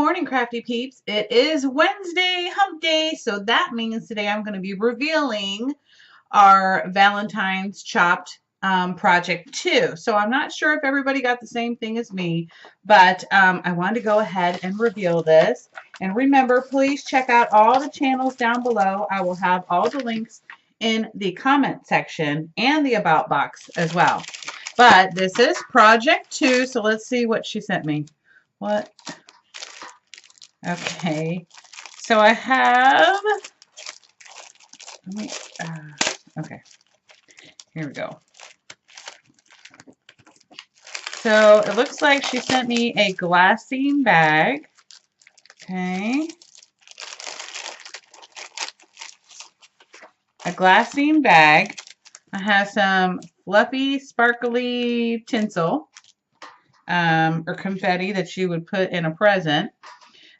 morning, crafty peeps. It is Wednesday, hump day, so that means today I'm going to be revealing our Valentine's chopped project 2. So I'm not sure if everybody got the same thing as me, but I wanted to go ahead and reveal this. And remember, please check out all the channels down below. I will have all the links in the comment section and the about box as well. But this is project 2, so let's see what she sent me. What? Okay, so I have, okay, here we go. So it looks like she sent me a glassine bag. Okay. A glassine bag. I have some fluffy, sparkly tinsel or confetti that you would put in a present.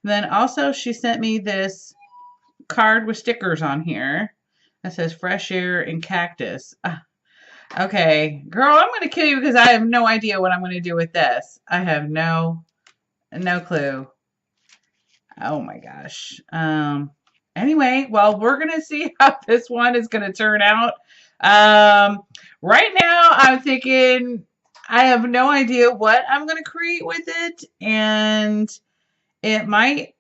Then also she sent me this card with stickers on here that says fresh air and cactus. Okay, girl, I'm going to kill you because I have no idea what I'm going to do with this. I have no clue. Oh my gosh. Anyway, well, we're going to see how this one is going to turn out. Right now, I'm thinking I have no idea what I'm going to create with it, and it might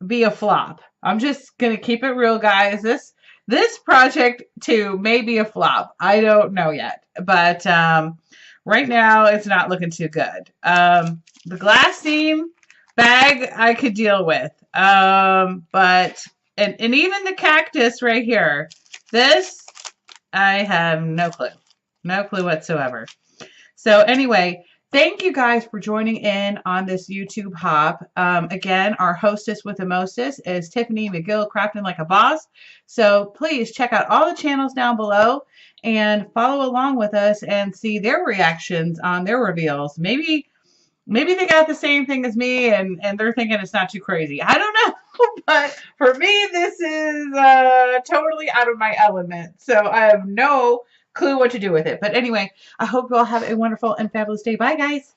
be a flop. I'm just going to keep it real, guys. This project, too, may be a flop. I don't know yet, but right now, it's not looking too good. The glassine bag I could deal with, but and even the cactus right here, this I have no clue whatsoever. So anyway, thank you guys for joining in on this YouTube hop. Again, our hostess with the mostest is Tiffany McGill, Crafting Like a Boss. So please check out all the channels down below and follow along with us and see their reactions on their reveals. Maybe they got the same thing as me and they're thinking it's not too crazy. I don't know. But for me, this is totally out of my element. So I have no clue what to do with it. But anyway, I hope you all have a wonderful and fabulous day. Bye, guys.